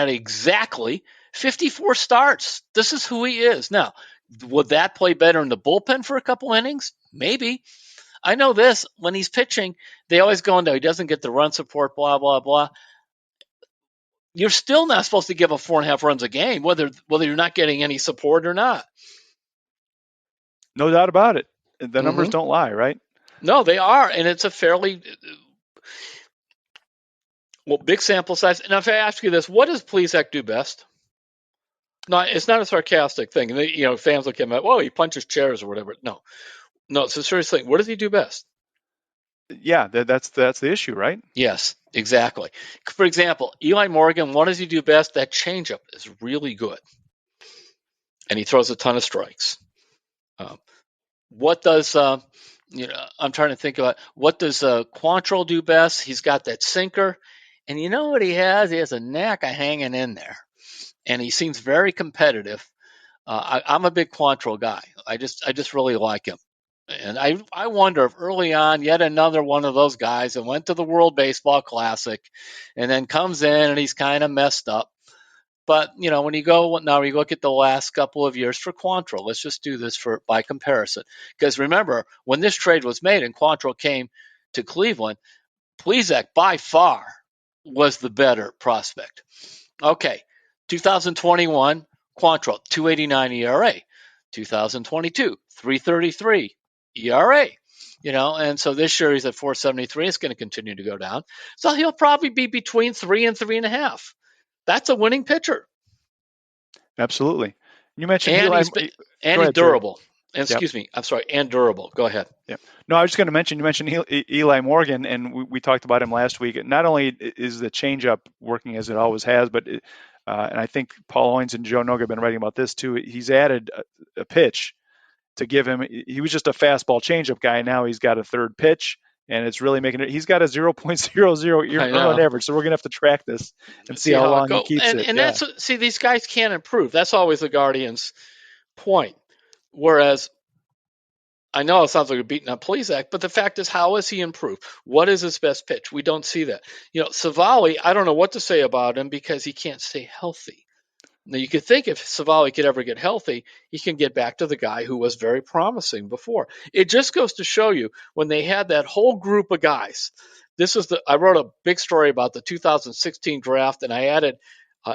exactly 54 starts. This is who he is. Now, would that play better in the bullpen for a couple innings? Maybe. I know this. When he's pitching, they always go into he doesn't get the run support, blah, blah, blah. You're still not supposed to give up 4.5 runs a game, whether you're not getting any support or not. No doubt about it. The numbers don't lie, right? No, they are. And it's a fairly big sample size. And if I ask you this, what does Plesac do best? No, it's not a sarcastic thing. And fans look at him like, whoa, he punches chairs or whatever. No, it's a serious thing. What does he do best? Yeah, that's the issue, right? Yes, exactly. For example, Eli Morgan, what does he do best? That changeup is really good. And he throws a ton of strikes. What does, I'm trying to think about, what does Quantrill do best? He's got that sinker. And you know what he has? He has a knack of hanging in there. And he seems very competitive. I'm a big Quantrill guy. I just really like him. And I wonder if early on, yet another one of those guys that went to the World Baseball Classic and then comes in and he's kind of messed up. But, when you look at the last couple of years for Quantrill, let's just do this by comparison. Because remember, when this trade was made and Quantrill came to Cleveland, Plesac by far was the better prospect. Okay. 2021, Quantrill, 2.89 ERA. 2022, 3.33 ERA. And so this year he's at 4.73. It's going to continue to go down. So he'll probably be between 3 and 3.5. That's a winning pitcher. Absolutely. You mentioned he's durable. Excuse me. I'm sorry. And durable. Go ahead. Yeah. No, I was just going to mention, you mentioned Eli Morgan, and we talked about him last week. Not only is the changeup working as it always has, but and I think Paul Hoynes and Joe Noga have been writing about this too. He's added a pitch to give him. He was just a fastball changeup guy. Now he's got a third pitch, and it's really making it. He's got a 0.00 run average. So we're gonna have to track this and see how long he keeps it. And that's these guys can't improve. That's always the Guardians' point. Whereas I know it sounds like we're beating up Plesac, but the fact is, how has he improved? What is his best pitch? We don't see that. Savali, I don't know what to say about him because he can't stay healthy. Now, you could think if Savali could ever get healthy, he can get back to the guy who was very promising before. It just goes to show you when they had that whole group of guys. I wrote a big story about the 2016 draft, and I added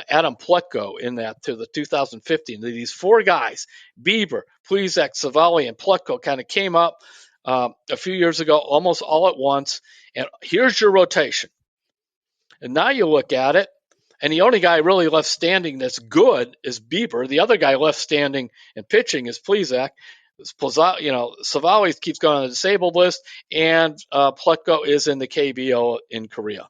Adam Plutko in that to the 2015. These four guys, Bieber, Plesac, Savali, and Plutko, kind of came up a few years ago, almost all at once. And here's your rotation. And now you look at it, and the only guy really left standing that's good is Bieber. The other guy left standing and pitching is Plesac. Savali keeps going on the disabled list, and Plutko is in the KBO in Korea.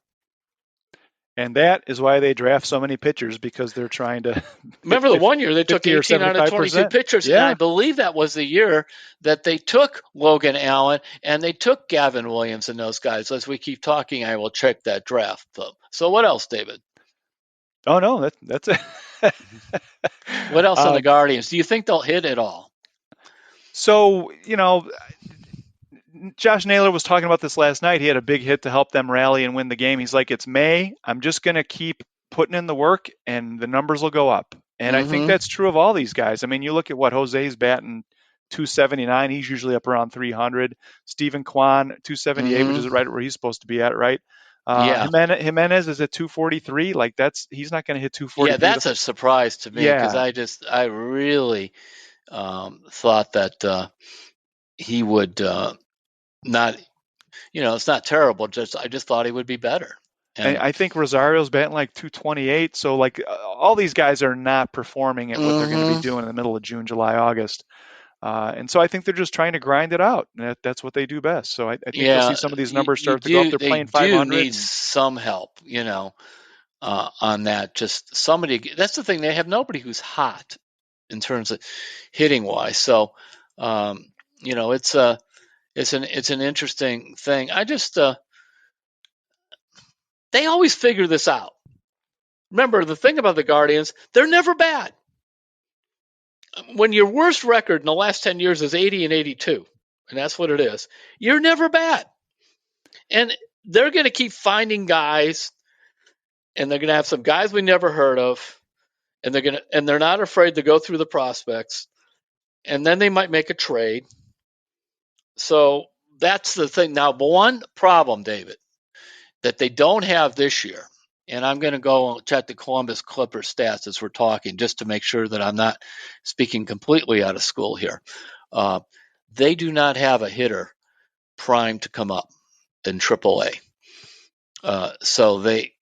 And that is why they draft so many pitchers, because they're trying to. Remember the one year they took 18 out of 22 pitchers, yeah. And I believe that was the year that they took Logan Allen and they took Gavin Williams and those guys. As we keep talking, I will check that draft. So what else, David? Oh, no, that's it. What else on the Guardians? Do you think they'll hit at all? So, Josh Naylor was talking about this last night. He had a big hit to help them rally and win the game. He's like, it's May. I'm just going to keep putting in the work and the numbers will go up. And I think that's true of all these guys. I mean, you look at what Jose's batting, 279. He's usually up around 300. Stephen Kwan, 278, which is right where he's supposed to be at, right? Jimenez is at 243. He's not going to hit 243. Yeah, that's a surprise to me because I really thought that he would not. It's not terrible. I just thought he would be better. And I think Rosario's batting like 228. So like all these guys are not performing at what they're going to be doing in the middle of June, July, August. And so I think they're just trying to grind it out. That's what they do best. So I think we'll see some of these numbers start to go up. They're playing 500. They do need some help, on that. Just somebody. That's the thing. They have nobody who's hot in terms of hitting wise. So, it's an interesting thing. I just they always figure this out. Remember, the thing about the Guardians, they're never bad. When your worst record in the last 10 years is 80 and 82, and that's what it is, you're never bad. And they're going to keep finding guys, and they're going to have some guys we never heard of, and they're not afraid to go through the prospects, and then they might make a trade. So that's the thing. Now, one problem, David, that they don't have this year, and I'm going to go check the Columbus Clippers stats as we're talking, just to make sure that I'm not speaking completely out of school here. They do not have a hitter primed to come up in AAA. So they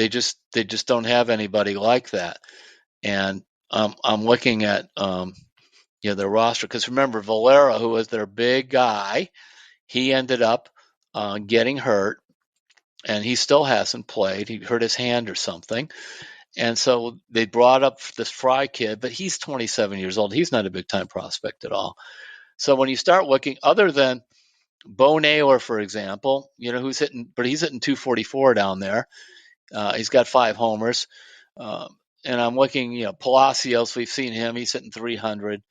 just don't have anybody like that. And I'm looking at their roster, because remember, Valera, who was their big guy, he ended up getting hurt. And he still hasn't played. He hurt his hand or something. And so they brought up this Fry kid, but he's 27 years old. He's not a big-time prospect at all. So when you start looking, other than Bo Naylor, for example, who's hitting, but he's hitting 244 down there. He's got 5 homers. And I'm looking, Palacios, we've seen him. He's hitting 300.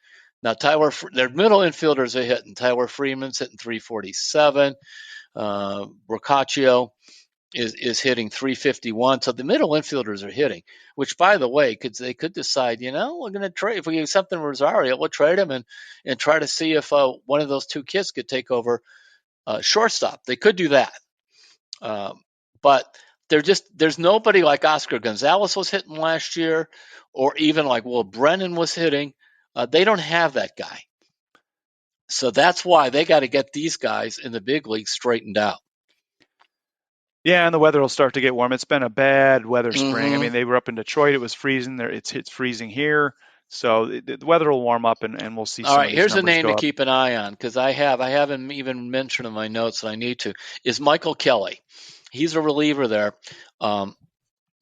Now, their middle infielders are hitting. Tyler Freeman's hitting 347. Boccaccio is hitting 351. So the middle infielders are hitting, which, by the way, they could decide, we're going to trade. If we get something Rosario, we'll trade him and try to see if one of those 2 kids could take over shortstop. They could do that. But there's nobody like Oscar Gonzalez was hitting last year, or even like Will Brennan was hitting. They don't have that guy. So that's why they got to get these guys in the big leagues straightened out. Yeah, and the weather will start to get warm. It's been a bad weather spring. I mean, they were up in Detroit. It was freezing there. It's freezing here. So the weather will warm up, and we'll see. All right, here's a name to keep an eye on, because I haven't even mentioned in my notes that I need to, is Michael Kelly. He's a reliever there.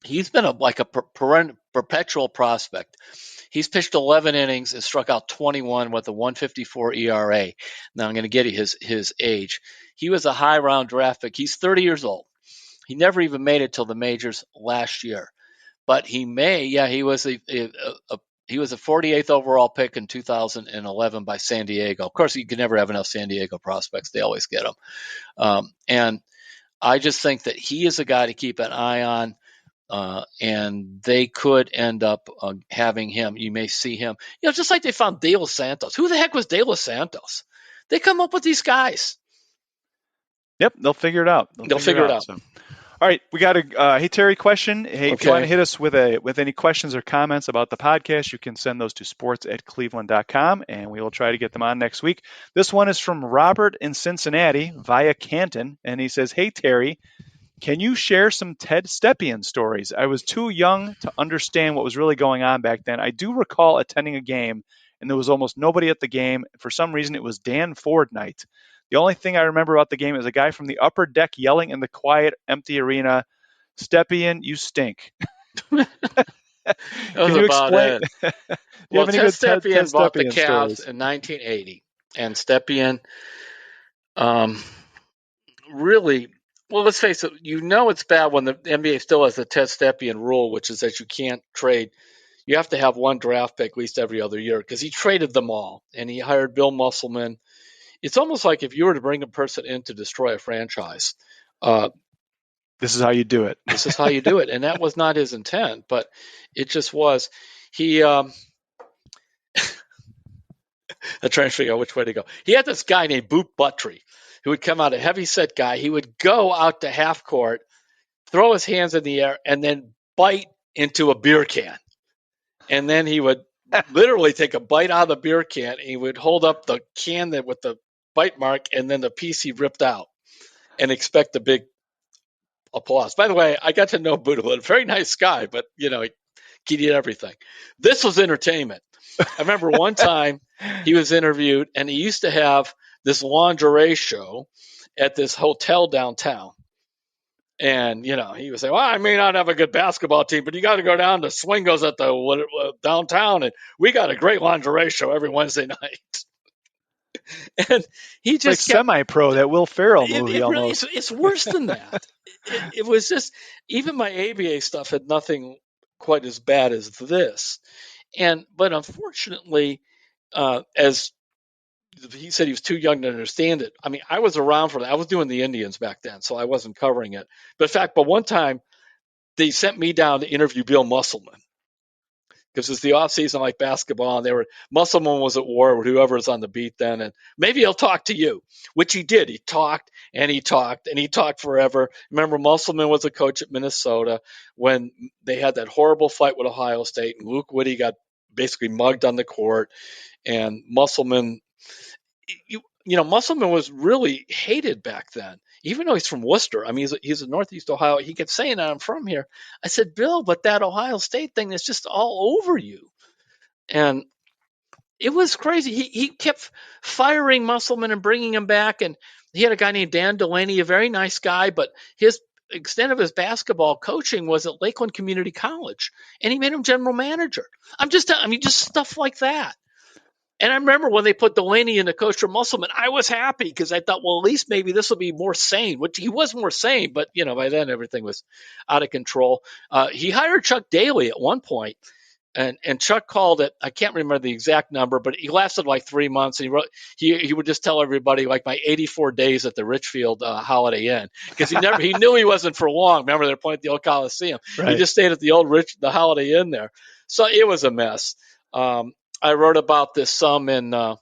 He's been a perpetual prospect. He's pitched 11 innings and struck out 21 with a 1.54 ERA. Now I'm going to get you his age. He was a high round draft pick. He's 30 years old. He never even made it till the majors last year, but he was a 48th overall pick in 2011 by San Diego. Of course, you can never have enough San Diego prospects. They always get them. And I just think that he is a guy to keep an eye on. And they could end up having him. You may see him, just like they found De Los Santos. Who the heck was De Los Santos? They come up with these guys. Yep, they'll figure it out. They'll figure it out. So. All right, we got a hey Terry question. Hey, if you want to hit us with any questions or comments about the podcast, you can send those to sports@cleveland.com, and we will try to get them on next week. This one is from Robert in Cincinnati via Canton, and he says, "Hey Terry, can you share some Ted Stepien stories? I was too young to understand what was really going on back then. I do recall attending a game, and there was almost nobody at the game. For some reason, it was Dan Ford night. The only thing I remember about the game is a guy from the upper deck yelling in the quiet, empty arena, 'Stepien, you stink.'" Can you explain? Well, Ted Stepien bought the Cavs in 1980, and Stepien really... Well, let's face it, it's bad when the NBA still has the Ted Stepien rule, which is that you can't trade. You have to have one draft pick at least every other year, because he traded them all, and he hired Bill Musselman. It's almost like if you were to bring a person in to destroy a franchise. This is how you do it. This is how you do it. And that was not his intent, but it just was. I'm trying to figure out which way to go. He had this guy named Boot Buttrey, who would come out, a heavy-set guy. He would go out to half court, throw his hands in the air, and then bite into a beer can. And then he would literally take a bite out of the beer can, and he would hold up the can with the bite mark and then the piece he ripped out and expect a big applause. By the way, I got to know Buddha, a very nice guy, but he did everything. This was entertainment. I remember one time he was interviewed, and he used to have this lingerie show at this hotel downtown. And, he would say, well, I may not have a good basketball team, but you got to go down to Swingos at the downtown, and we got a great lingerie show every Wednesday night. And he just like semi-pro, that Will Ferrell movie almost. Really, it's worse than that. It was just, even my ABA stuff had nothing quite as bad as this. But unfortunately, as he said, he was too young to understand it. I mean, I was around for that. I was doing the Indians back then, so I wasn't covering it. But one time they sent me down to interview Bill Musselman, because it's the off season like basketball, and Musselman was at war with whoever was on the beat then, and maybe he'll talk to you, which he did. He talked and he talked and he talked forever. Remember, Musselman was a coach at Minnesota when they had that horrible fight with Ohio State, and Luke Whitty got basically mugged on the court, and Musselman was really hated back then, even though he's from Worcester. I mean, he's in Northeast Ohio. He kept saying, I'm from here. I said, Bill, but that Ohio State thing is just all over you. And it was crazy. He kept firing Musselman and bringing him back. And he had a guy named Dan Delaney, a very nice guy, but his extent of his basketball coaching was at Lakeland Community College, and he made him general manager. Just stuff like that. And I remember when they put Delaney in the coach for Musselman, I was happy because I thought, well, at least maybe this will be more sane, which he was more sane. But, by then everything was out of control. He hired Chuck Daly at one point, and Chuck called it, I can't remember the exact number, but he lasted like 3 months. And he would just tell everybody, like, my 84 days at the Richfield Holiday Inn, because he knew he wasn't for long. Remember, they're playing at the old Coliseum. Right. He just stayed at the Holiday Inn there. So it was a mess. I wrote about this some in a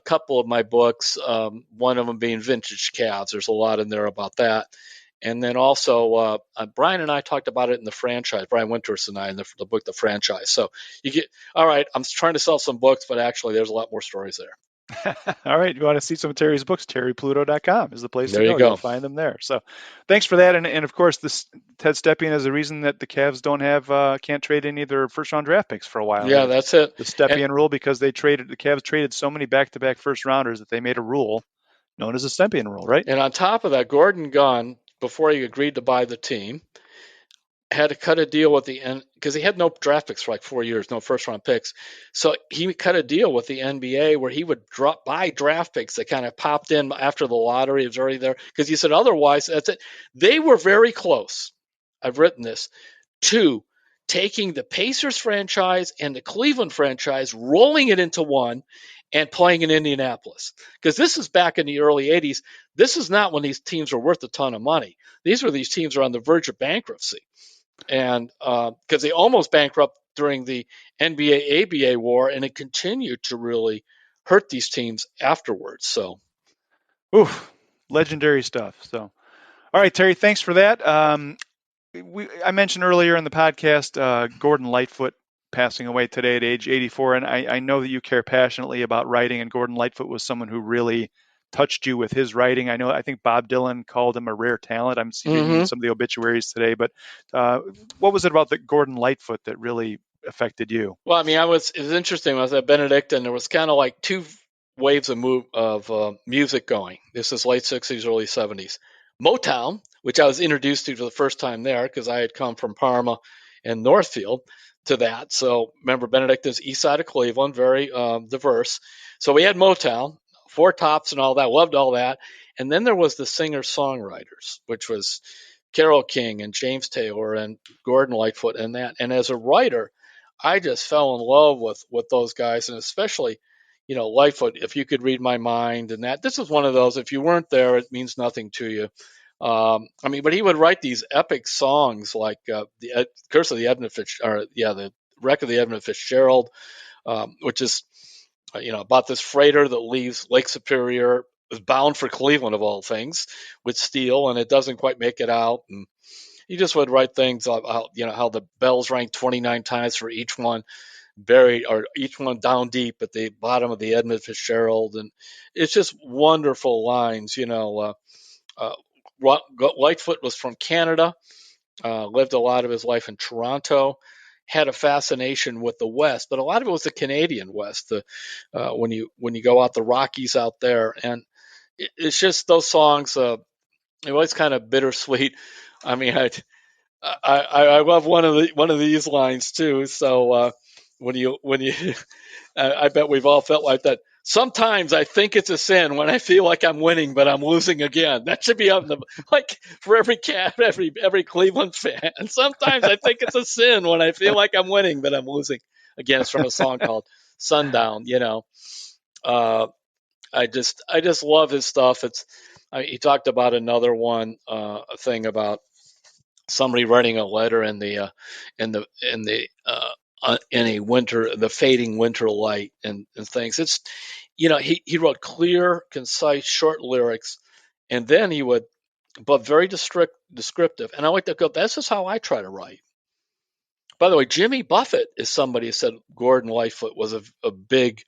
couple of my books, one of them being Vintage Cavs. There's a lot in there about that. And then also, Brian and I talked about it in the franchise, Brian Winters and I, in the book, The Franchise. So all right, I'm trying to sell some books, but actually there's a lot more stories there. All right. You want to see some of Terry's books? terrypluto.com is the place to go. You go. You'll find them there. So thanks for that. And of course, this Ted Stepien is the reason that the Cavs can't trade any of their first round draft picks for a while. Yeah, that's it. The Stepien rule, because the Cavs traded so many back-to-back first rounders that they made a rule known as the Stepien rule, right? And on top of that, Gordon Gunn, before he agreed to buy the team, had to cut a deal with the end, because he had no draft picks for like 4 years, no first round picks. So he cut a deal with the NBA where he would buy draft picks that kind of popped in after the lottery. It was already there, because he said otherwise, that's it. They were very close, I've written this, to taking the Pacers franchise and the Cleveland franchise, rolling it into one, and playing in Indianapolis. Because this is back in the early 80s. This is not when these teams were worth a ton of money. These teams are on the verge of bankruptcy. And because they almost bankrupt during the NBA-ABA war, and it continued to really hurt these teams afterwards. So, legendary stuff. So, all right, Terry, thanks for that. I mentioned earlier in the podcast Gordon Lightfoot passing away today at age 84, and I know that you care passionately about writing, and Gordon Lightfoot was someone who really touched you with his writing. I think Bob Dylan called him a rare talent. I'm seeing some of the obituaries today, but what was it about the Gordon Lightfoot that really affected you? Well, it was interesting. When I was at Benedictine, there was kind of like two waves of music going. This is late 60s, early 70s. Motown, which I was introduced to for the first time there, because I had come from Parma and Northfield to that. So remember, Benedictine's east side of Cleveland, very diverse. So we had Motown, Four Tops and all that, loved all that. And then there was the singer-songwriters, which was Carole King and James Taylor and Gordon Lightfoot and that. And as a writer, I just fell in love with those guys, and especially, Lightfoot, If You Could Read My Mind, and that. This is one of those, if you weren't there, it means nothing to you. But he would write these epic songs like the Curse of the Edmund Fitzgerald, the Wreck of the Edmund Fitzgerald, which is about this freighter that leaves Lake Superior, is bound for Cleveland of all things, with steel, and it doesn't quite make it out. And he just would write things about how the bells rang 29 times for each one. buried, or each one down deep at the bottom of the Edmund Fitzgerald. And it's just wonderful lines, Lightfoot was from Canada, lived a lot of his life in Toronto, had a fascination with the West, but a lot of it was the Canadian West. When you go out the Rockies out there, and it's just those songs. It was kind of bittersweet. I mean, I love one of these lines too. So when you I bet we've all felt like that. Sometimes I think it's a sin when I feel like I'm winning, but I'm losing again. That should be on for every Cleveland fan. And sometimes I think it's a sin when I feel like I'm winning, but I'm losing again. It's from a song called Sundown. I just love his stuff. He talked about another one thing about somebody writing a letter in a winter, the fading winter light and things. It's, he wrote clear, concise, short lyrics, and then he would, but very descriptive. And I like to go, this is how I try to write. By the way, Jimmy Buffett is somebody who said Gordon Lightfoot was a big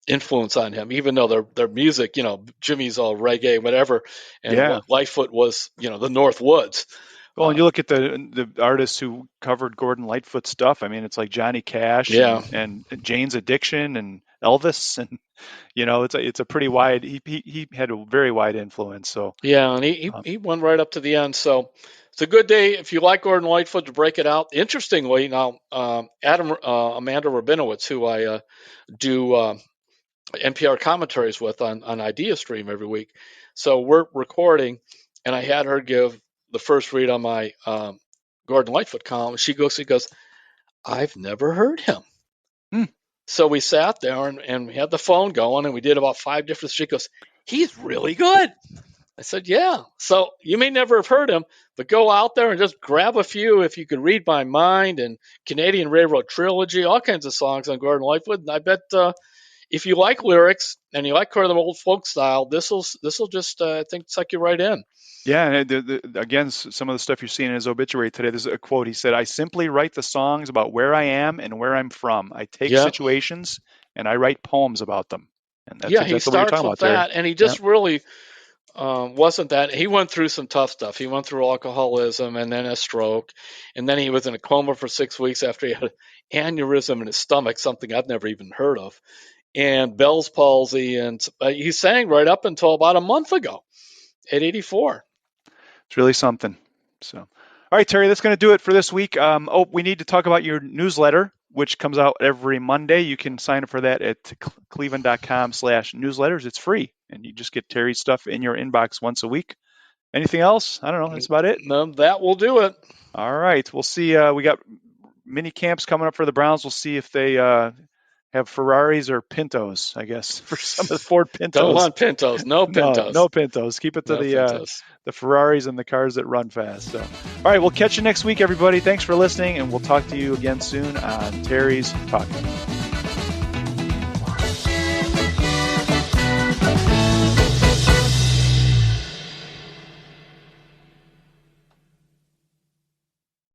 influence on him, even though their music, Jimmy's all reggae, whatever. And Lightfoot was, the North Woods. Well, and you look at the artists who covered Gordon Lightfoot stuff. I mean, it's like Johnny Cash and Jane's Addiction and Elvis, and it's a pretty wide. He had a very wide influence. So and he went right up to the end. So it's a good day if you like Gordon Lightfoot to break it out. Interestingly, now Amanda Rabinowitz, who I do NPR commentaries with on Idea Stream every week. So we're recording, and I had her give the first read on my Gordon Lightfoot column. She goes, I've never heard him. So we sat there and we had the phone going, and we did about 5 different. She goes, he's really good. I said, yeah. So you may never have heard him, but go out there and just grab a few. If you could read my mind and Canadian Railroad Trilogy, all kinds of songs on Gordon Lightfoot. And I bet if you like lyrics and you like kind of the old folk style, this will just I think suck you right in. Yeah, and again, some of the stuff you're seeing in his obituary today, there's a quote. He said, I simply write the songs about where I am and where I'm from. I take situations and I write poems about them. And that's he starts with that, and he just really wasn't that. He went through some tough stuff. He went through alcoholism and then a stroke, and then he was in a coma for 6 weeks after he had an aneurysm in his stomach, something I'd never even heard of, and Bell's palsy, and he sang right up until about a month ago at 84. It's really something. So, all right, Terry, that's going to do it for this week. We need to talk about your newsletter, which comes out every Monday. You can sign up for that at cleveland.com/newsletters. It's free, and you just get Terry's stuff in your inbox once a week. Anything else? I don't know. That's about it. No, that will do it. All right. We'll see. We got mini camps coming up for the Browns. We'll see if they have Ferraris or Pintos, I guess, for some of the Ford Pintos. Don't want Pintos. No Pintos. No Pintos. Keep it to the Ferraris and the cars that run fast. So, all right, we'll catch you next week, everybody. Thanks for listening, and we'll talk to you again soon on Terry's Talkin.